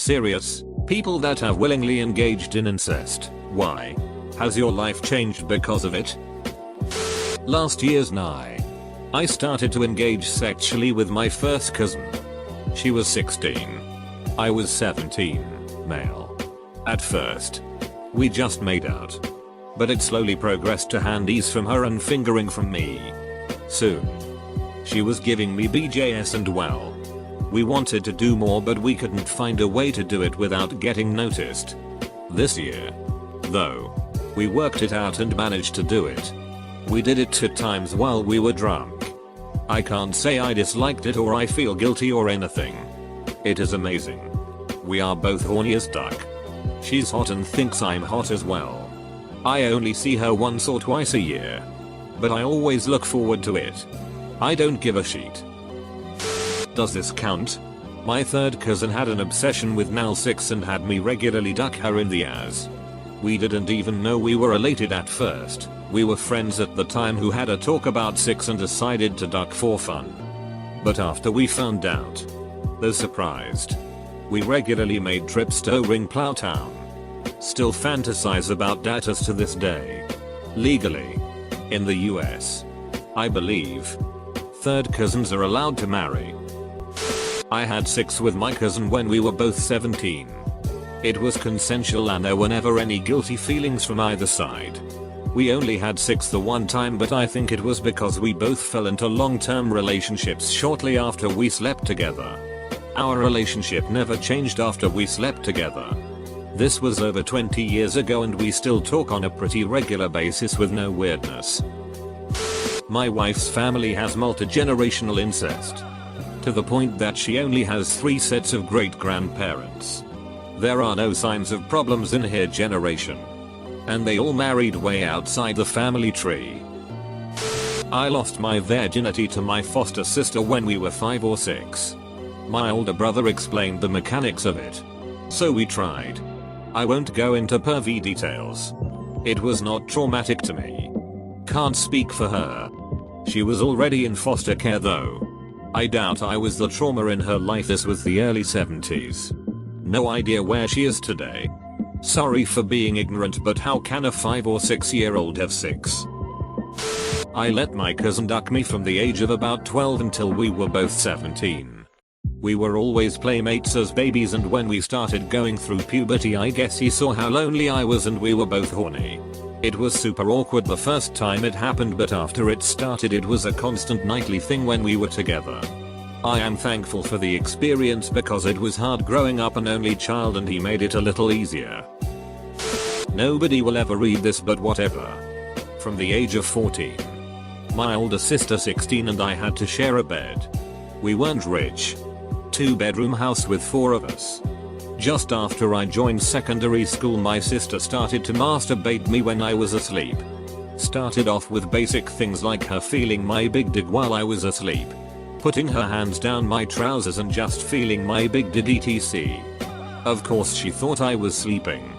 Serious, people that have willingly engaged in incest. Why? Has your life changed because of it? Last year's Nye, I started to engage sexually with my first cousin. She was 16. I was 17, male. At first, we just made out. But it slowly progressed to handies from her and fingering from me. Soon, she was giving me BJS and well, we wanted to do more but we couldn't find a way to do it without getting noticed. This year, though, we worked it out and managed to do it. We did it 2 times while we were drunk. I can't say I disliked it or I feel guilty or anything. It is amazing. We are both horny as duck. She's hot and thinks I'm hot as well. I only see her once or twice a year. But I always look forward to it. I don't give a shit. Does this count? My third cousin had an obsession with Nal 6 and had me regularly duck her in the ass. We didn't even know we were related at first. We were friends at the time who had a talk about 6 and decided to duck for fun. But after we found out, though surprised, we regularly made trips to O-Ring Plowtown. Still fantasize about datas to this day. Legally, in the US, I believe, third cousins are allowed to marry. I had 6 with my cousin when we were both 17. It was consensual and there were never any guilty feelings from either side. We only had 6 the one time, but I think it was because we both fell into long-term relationships shortly after we slept together. Our relationship never changed after we slept together. This was over 20 years ago and we still talk on a pretty regular basis with no weirdness. My wife's family has multi-generational incest. To the point that she only has 3 sets of great-grandparents. There are no signs of problems in her generation. And they all married way outside the family tree. I lost my virginity to my foster sister when we were 5 or 6. My older brother explained the mechanics of it. So we tried. I won't go into pervy details. It was not traumatic to me. Can't speak for her. She was already in foster care though. I doubt I was the trauma in her life. This was the early 70s. No idea where she is today. Sorry for being ignorant, but how can a 5 or 6-year-old have 6? I let my cousin duck me from the age of about 12 until we were both 17. We were always playmates as babies, and when we started going through puberty I guess he saw how lonely I was and we were both horny. It was super awkward the first time it happened, but after it started it was a constant nightly thing when we were together. I am thankful for the experience because it was hard growing up an only child and he made it a little easier. Nobody will ever read this, but whatever. From the age of 14. My older sister 16 and I had to share a bed. We weren't rich. 2-bedroom house with 4 of us. Just after I joined secondary school my sister started to masturbate me when I was asleep. Started off with basic things like her feeling my big dig while I was asleep. Putting her hands down my trousers and just feeling my big dig etc. Of course she thought I was sleeping.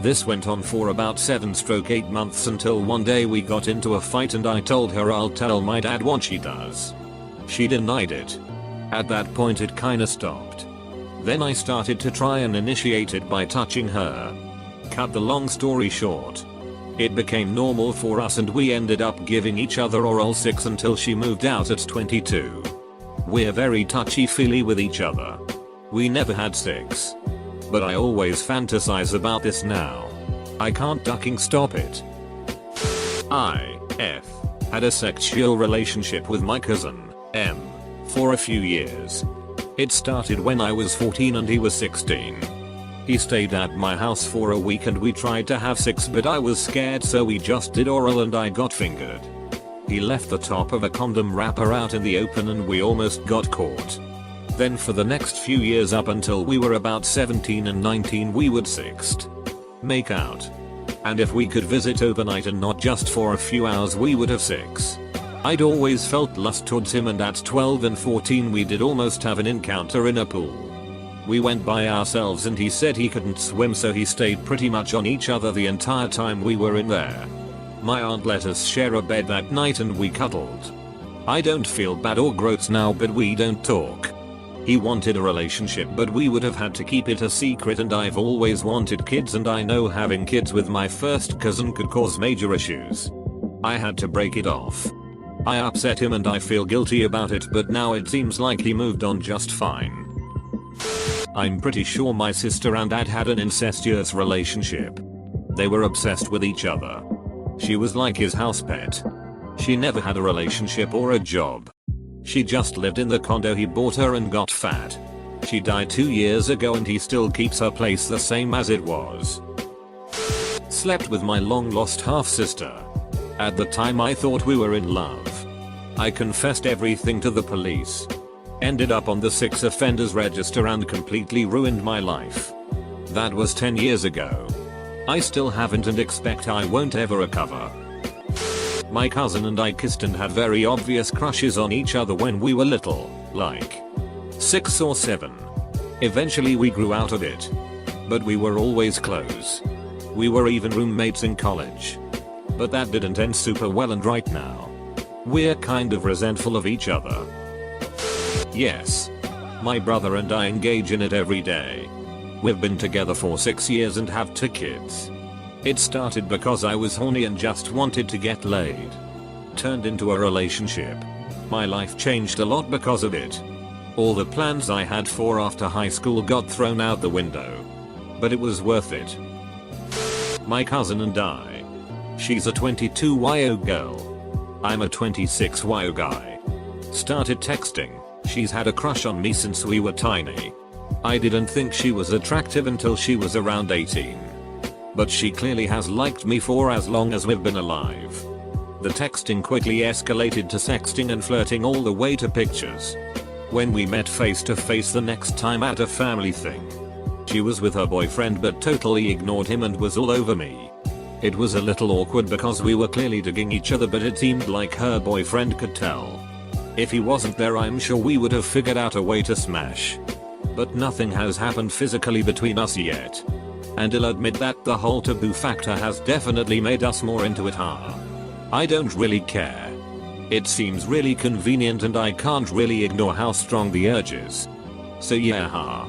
This went on for about 7-8 months until one day we got into a fight and I told her I'll tell my dad what she does. She denied it. At that point it kinda stopped. Then I started to try and initiate it by touching her. Cut the long story short, it became normal for us and we ended up giving each other oral sex until she moved out at 22. We're very touchy-feely with each other. We never had sex. But I always fantasize about this now. I can't ducking stop it. I had a sexual relationship with my cousin, M, for a few years. It started when I was 14 and he was 16. He stayed at my house for a week and we tried to have sex, but I was scared so we just did oral and I got fingered. He left the top of a condom wrapper out in the open and we almost got caught. Then for the next few years up until we were about 17 and 19 we would sext. Make out. And if we could visit overnight and not just for a few hours we would have sex. I'd always felt lust towards him and at 12 and 14 we did almost have an encounter in a pool. We went by ourselves and he said he couldn't swim so he stayed pretty much on each other the entire time we were in there. My aunt let us share a bed that night and we cuddled. I don't feel bad or gross now, but we don't talk. He wanted a relationship, but we would have had to keep it a secret, and I've always wanted kids, and I know having kids with my first cousin could cause major issues. I had to break it off. I upset him and I feel guilty about it, but now it seems like he moved on just fine. I'm pretty sure my sister and dad had an incestuous relationship. They were obsessed with each other. She was like his house pet. She never had a relationship or a job. She just lived in the condo he bought her and got fat. She died 2 years ago and he still keeps her place the same as it was. Slept with my long lost half sister. At the time I thought we were in love. I confessed everything to the police. Ended up on the 6 offenders register and completely ruined my life. That was 10 years ago. I still haven't and expect I won't ever recover. My cousin and I kissed and had very obvious crushes on each other when we were little, like 6 or 7. Eventually we grew out of it. But we were always close. We were even roommates in college. But that didn't end super well, and right now we're kind of resentful of each other. Yes. My brother and I engage in it every day. We've been together for 6 years and have 2 kids. It started because I was horny and just wanted to get laid. Turned into a relationship. My life changed a lot because of it. All the plans I had for after high school got thrown out the window. But it was worth it. My cousin and I. She's a 22-YO girl. I'm a 26-YO guy. Started texting. She's had a crush on me since we were tiny. I didn't think she was attractive until she was around 18. But she clearly has liked me for as long as we've been alive. The texting quickly escalated to sexting and flirting all the way to pictures. When we met face to face the next time at a family thing, she was with her boyfriend but totally ignored him and was all over me. It was a little awkward because we were clearly digging each other, but it seemed like her boyfriend could tell. If he wasn't there, I'm sure we would have figured out a way to smash. But nothing has happened physically between us yet. And I'll admit that the whole taboo factor has definitely made us more into it. I don't really care. It seems really convenient and I can't really ignore how strong the urge is. So yeah,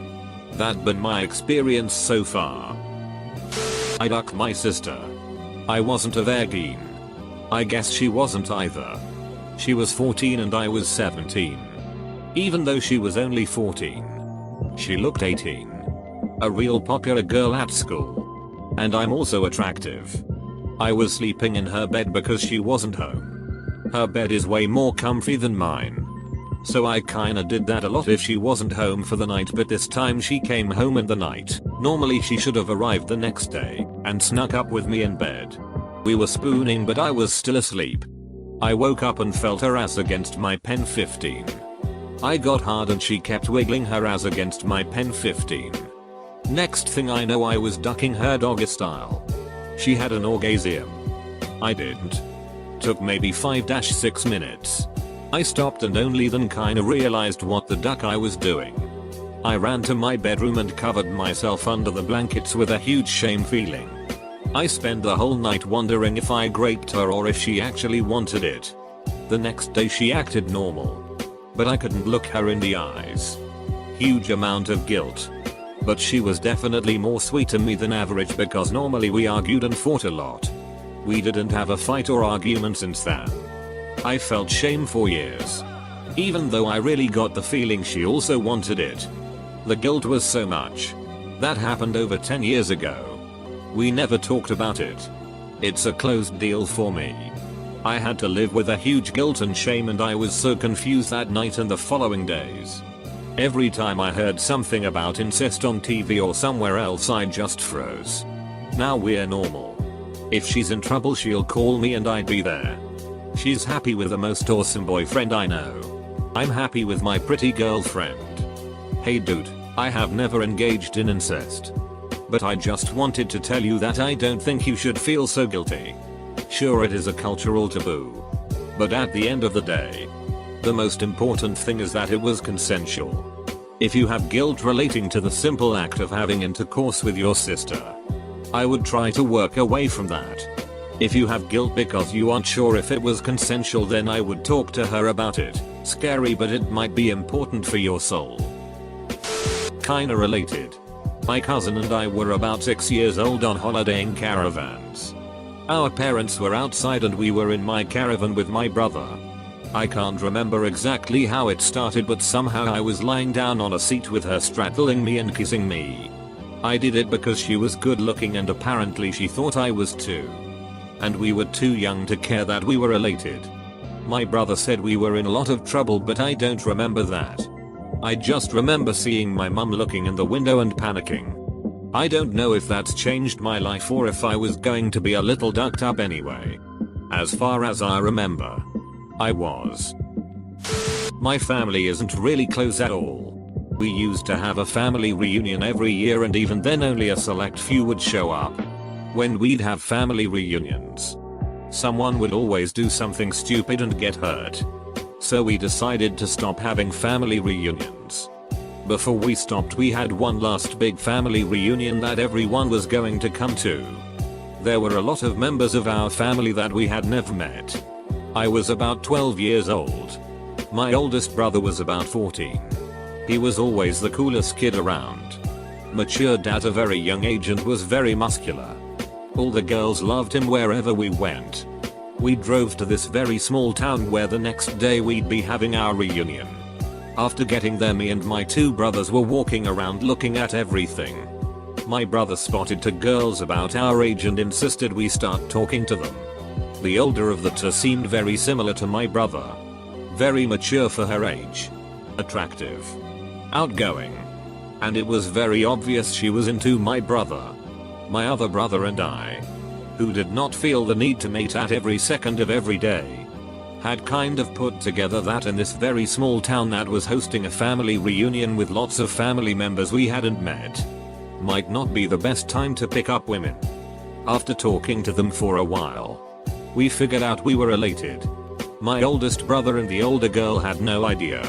that been my experience so far. I ducked my sister. I wasn't a virgin. I guess she wasn't either. She was 14 and I was 17. Even though she was only 14. She looked 18. A real popular girl at school. And I'm also attractive. I was sleeping in her bed because she wasn't home. Her bed is way more comfy than mine. So I kinda did that a lot if she wasn't home for the night, but this time she came home in the night. Normally she should have arrived the next day and snuck up with me in bed. We were spooning but I was still asleep. I woke up and felt her ass against my pen 15. I got hard and she kept wiggling her ass against my pen 15. Next thing I know I was ducking her doggy style. She had an orgasm. I didn't. Took maybe 5-6 minutes. I stopped and only then kinda realized what the duck I was doing. I ran to my bedroom and covered myself under the blankets with a huge shame feeling. I spent the whole night wondering if I raped her or if she actually wanted it. The next day she acted normal. But I couldn't look her in the eyes. Huge amount of guilt. But she was definitely more sweet to me than average because normally we argued and fought a lot. We didn't have a fight or argument since then. I felt shame for years. Even though I really got the feeling she also wanted it. The guilt was so much. That happened over 10 years ago. We never talked about it. It's a closed deal for me. I had to live with a huge guilt and shame, and I was so confused that night and the following days. Every time I heard something about incest on TV or somewhere else I just froze. Now we're normal. If she's in trouble she'll call me and I'd be there. She's happy with the most awesome boyfriend I know. I'm happy with my pretty girlfriend. Hey dude, I have never engaged in incest. But I just wanted to tell you that I don't think you should feel so guilty. Sure, it is a cultural taboo. But at the end of the day, the most important thing is that it was consensual. If you have guilt relating to the simple act of having intercourse with your sister, I would try to work away from that. If you have guilt because you aren't sure if it was consensual, then I would talk to her about it. Scary, but it might be important for your soul. kinda related. My cousin and I were about 6 years old on holiday in caravans. Our parents were outside and we were in my caravan with my brother. I can't remember exactly how it started, but somehow I was lying down on a seat with her straddling me and kissing me. I did it because she was good looking and apparently she thought I was too. And we were too young to care that we were related. My brother said we were in a lot of trouble, but I don't remember that. I just remember seeing my mum looking in the window and panicking. I don't know if that's changed my life or if I was going to be a little ducked up anyway. As far as I remember, I was. My family isn't really close at all. We used to have a family reunion every year, and even then only a select few would show up. When we'd have family reunions, someone would always do something stupid and get hurt. So we decided to stop having family reunions. Before we stopped, we had one last big family reunion that everyone was going to come to. There were a lot of members of our family that we had never met. I was about 12 years old. My oldest brother was about 14. He was always the coolest kid around. Matured at a very young age and was very muscular. All the girls loved him wherever we went. We drove to this very small town where the next day we'd be having our reunion. After getting there, me and my two brothers were walking around looking at everything. My brother spotted two girls about our age and insisted we start talking to them. The older of the two seemed very similar to my brother. Very mature for her age. Attractive. Outgoing. And it was very obvious she was into my brother. My other brother and I, who did not feel the need to mate at every second of every day, had kind of put together that in this very small town that was hosting a family reunion with lots of family members we hadn't met, might not be the best time to pick up women. After talking to them for a while, we figured out we were related. My oldest brother and the older girl had no idea.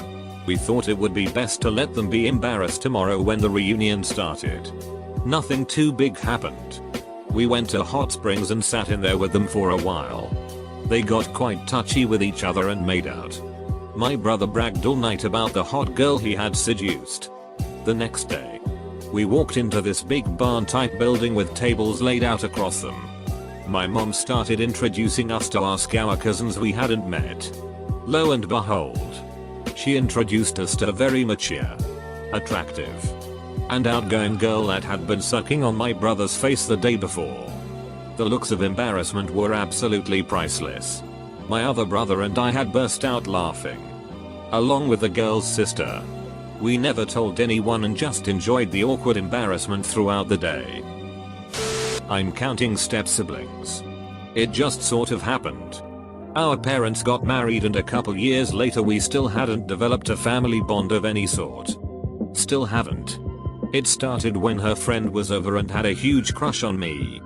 We thought it would be best to let them be embarrassed tomorrow when the reunion started. Nothing too big happened. We went to hot springs and sat in there with them for a while. They got quite touchy with each other and made out. My brother bragged all night about the hot girl he had seduced. The next day, we walked into this big barn type building with tables laid out across them. My mom started introducing us to our cousins we hadn't met. Lo and behold, she introduced us to a very mature, attractive, and outgoing girl that had been sucking on my brother's face the day before. The looks of embarrassment were absolutely priceless. My other brother and I had burst out laughing, along with the girl's sister. We never told anyone and just enjoyed the awkward embarrassment throughout the day. I'm counting step siblings. It just sort of happened. Our parents got married and a couple years later we still hadn't developed a family bond of any sort. Still haven't. It started when her friend was over and had a huge crush on me.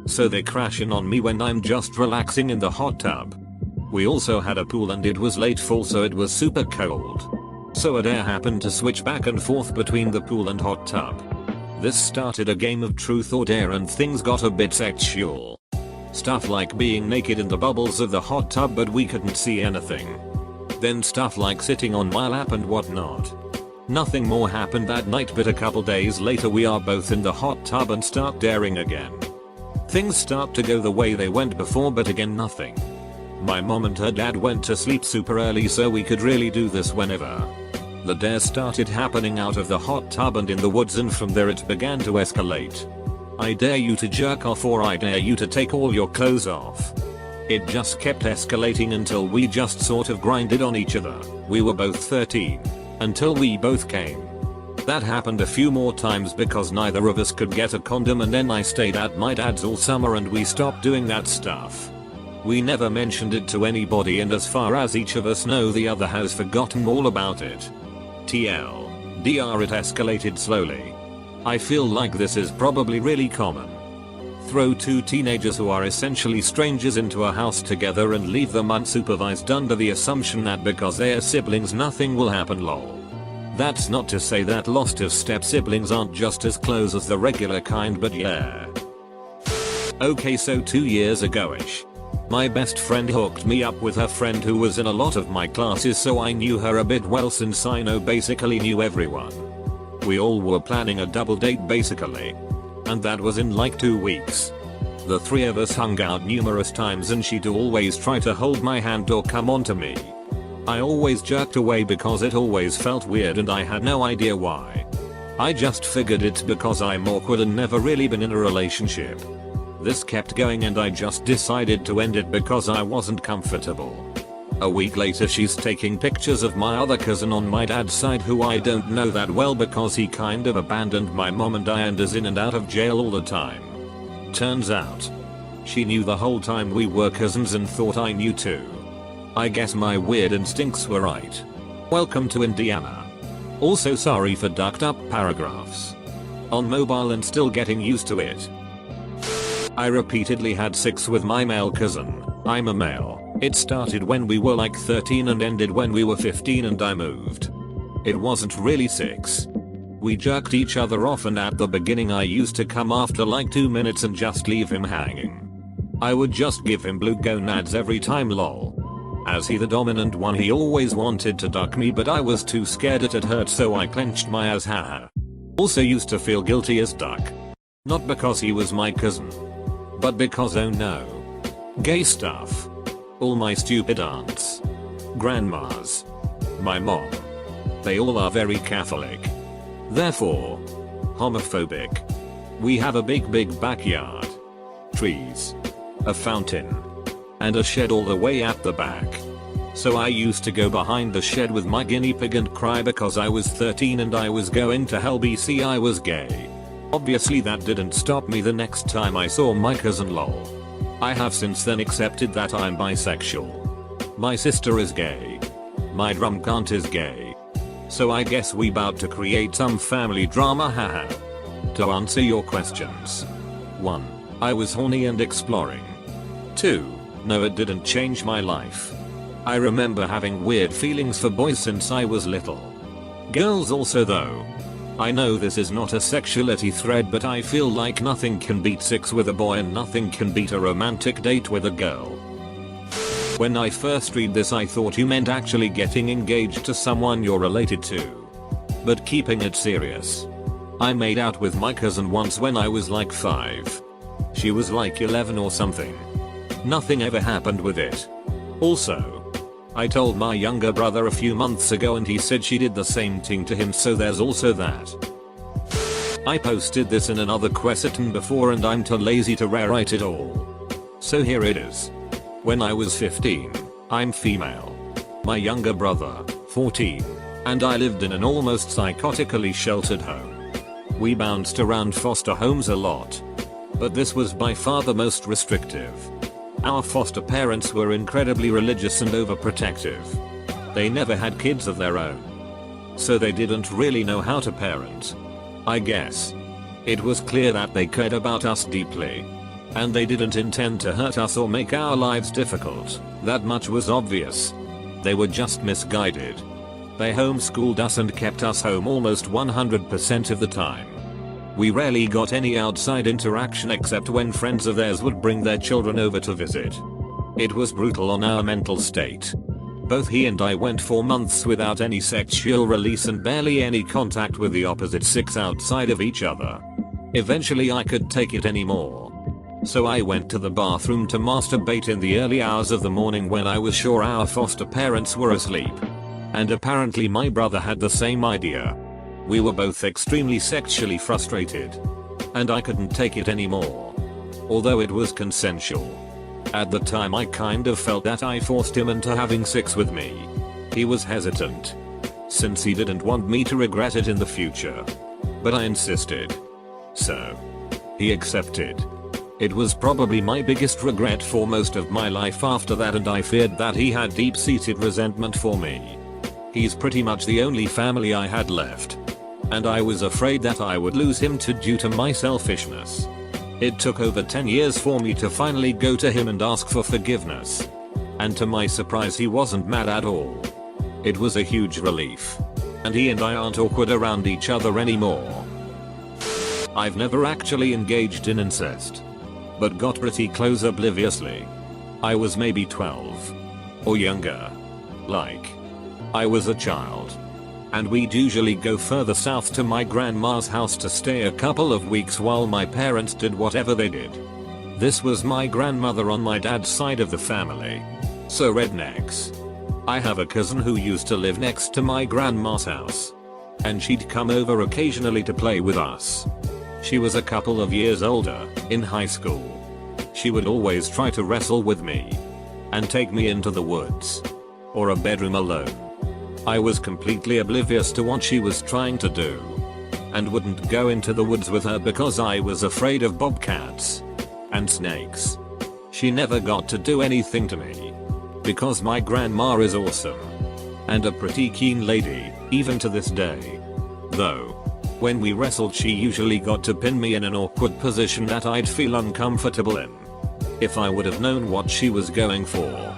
So they crash in on me when I'm just relaxing in the hot tub. We also had a pool and it was late fall, so it was super cold. So a dare happened to switch back and forth between the pool and hot tub. This started a game of truth or dare and things got a bit sexual. Stuff like being naked in the bubbles of the hot tub but we couldn't see anything. Then stuff like sitting on my lap and whatnot. Nothing more happened that night, but a couple days later we are both in the hot tub and start daring again. Things start to go the way they went before, but again nothing. My mom and her dad went to sleep super early so we could really do this whenever. The dare started happening out of the hot tub and in the woods, and from there it began to escalate. I dare you to jerk off, or I dare you to take all your clothes off. It just kept escalating until we just sort of grinded on each other. We were both 13. Until we both came. That happened a few more times because neither of us could get a condom, and then I stayed at my dad's all summer and we stopped doing that stuff. We never mentioned it to anybody, and as far as each of us know, the other has forgotten all about it. TLDR, it escalated slowly. I feel like this is probably really common. Throw two teenagers who are essentially strangers into a house together and leave them unsupervised under the assumption that because they are siblings nothing will happen, lol. That's not to say that lost of step siblings aren't just as close as the regular kind, but yeah. Okay, so 2 years ago-ish, my best friend hooked me up with her friend who was in a lot of my classes, so I knew her a bit well since I basically knew everyone. We all were planning a double date basically. And that was in like 2 weeks. The three of us hung out numerous times and she'd always try to hold my hand or come on to me. I always jerked away because it always felt weird and I had no idea why. I just figured it's because I'm awkward and never really been in a relationship. This kept going and I just decided to end it because I wasn't comfortable. A week later she's taking pictures of my other cousin on my dad's side who I don't know that well because he kind of abandoned my mom and I and is in and out of jail all the time. Turns out, she knew the whole time we were cousins and thought I knew too. I guess my weird instincts were right. Welcome to Indiana. Also sorry for ducked up paragraphs. On mobile and still getting used to it. I repeatedly had sex with my male cousin. I'm a male. It started when we were like 13 and ended when we were 15 and I moved. It wasn't really sex. We jerked each other off and at the beginning I used to come after like 2 minutes and just leave him hanging. I would just give him blue gonads every time lol. As he the dominant one he always wanted to duck me but I was too scared it hurt so I clenched my ass haha. Also used to feel guilty as duck. Not because he was my cousin. But because oh no. Gay stuff. All my stupid aunts. Grandmas. My mom. They all are very Catholic. Therefore. Homophobic. We have a big backyard. Trees. A fountain. And a shed all the way at the back. So I used to go behind the shed with my guinea pig and cry because I was 13 and I was going to hell BC I was gay. Obviously that didn't stop me the next time I saw my cousin lol. I have since then accepted that I'm bisexual. My sister is gay. My drum aunt is gay. So I guess we bout to create some family drama haha. To answer your questions. 1. I was horny and exploring. 2. No, it didn't change my life. I remember having weird feelings for boys since I was little. Girls also though. I know this is not a sexuality thread but I feel like nothing can beat sex with a boy and nothing can beat a romantic date with a girl. When I first read this I thought you meant actually getting engaged to someone you're related to. But keeping it serious. I made out with my cousin once when I was like 5. She was like 11 or something. Nothing ever happened with it. Also, I told my younger brother a few months ago and he said she did the same thing to him so there's also that. I posted this in another question before and I'm too lazy to rewrite it all. So here it is. When I was 15, I'm female. My younger brother, 14, and I lived in an almost psychotically sheltered home. We bounced around foster homes a lot. But this was by far the most restrictive. Our foster parents were incredibly religious and overprotective. They never had kids of their own. So they didn't really know how to parent. I guess. It was clear that they cared about us deeply. And they didn't intend to hurt us or make our lives difficult. That much was obvious. They were just misguided. They homeschooled us and kept us home almost 100% of the time. We rarely got any outside interaction except when friends of theirs would bring their children over to visit. It was brutal on our mental state. Both he and I went for months without any sexual release and barely any contact with the opposite sex outside of each other. Eventually I could take it anymore. So I went to the bathroom to masturbate in the early hours of the morning when I was sure our foster parents were asleep. And apparently my brother had the same idea. We were both extremely sexually frustrated. And I couldn't take it anymore. Although it was consensual. At the time I kind of felt that I forced him into having sex with me. He was hesitant. Since he didn't want me to regret it in the future. But I insisted. So. He accepted. It was probably my biggest regret for most of my life after that and I feared that he had deep-seated resentment for me. He's pretty much the only family I had left. And I was afraid that I would lose him due to my selfishness. It took over 10 years for me to finally go to him and ask for forgiveness. And to my surprise he wasn't mad at all. It was a huge relief. And he and I aren't awkward around each other anymore. I've never actually engaged in incest. But got pretty close obliviously. I was maybe 12. Or younger. Like. I was a child. and we'd usually go further south to my grandma's house to stay a couple of weeks while my parents did whatever they did. This was my grandmother on my dad's side of the family. So rednecks. I have a cousin who used to live next to my grandma's house, and she'd come over occasionally to play with us. She was a couple of years older, in high school. She would always try to wrestle with me and take me into the woods or a bedroom alone. I was completely oblivious to what she was trying to do and wouldn't go into the woods with her because I was afraid of bobcats and snakes. She never got to do anything to me because my grandma is awesome and a pretty keen lady, even to this day. Though, when we wrestled she usually got to pin me in an awkward position that I'd feel uncomfortable in. If I would have known what she was going for,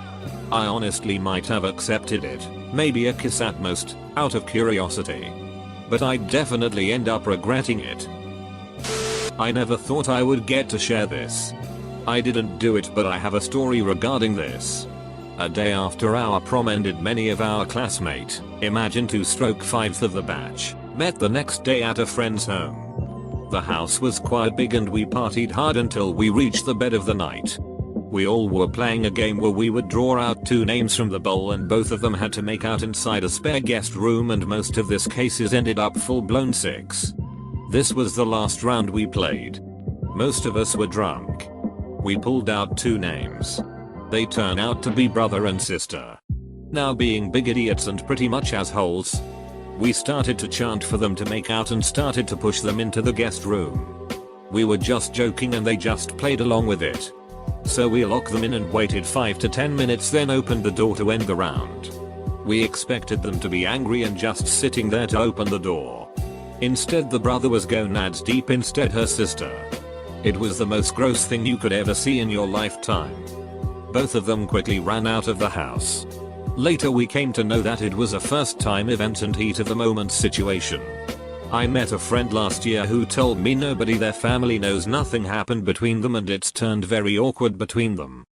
I honestly might have accepted it, maybe a kiss at most, out of curiosity. But I'd definitely end up regretting it. I never thought I would get to share this. I didn't do it, but I have a story regarding this. A day after our prom ended, many of our classmates, imagine 2/5 of the batch, met the next day at a friend's home. The house was quite big and we partied hard until we reached the bed of the night. We all were playing a game where we would draw out 2 names from the bowl and both of them had to make out inside a spare guest room, and most of this cases ended up full-blown 6. This was the last round we played. Most of us were drunk. We pulled out 2 names. They turn out to be brother and sister. Now, being big idiots and pretty much assholes, we started to chant for them to make out and started to push them into the guest room. We were just joking and they just played along with it. So we locked them in and waited 5 to 10 minutes, then opened the door to end the round. We expected them to be angry and just sitting there to open the door. Instead, the brother was gonads deep, instead her sister. It was the most gross thing you could ever see in your lifetime. Both of them quickly ran out of the house. Later we came to know that it was a first time event and heat of the moment situation. I met a friend last year who told me nobody their family knows nothing happened between them and it's turned very awkward between them.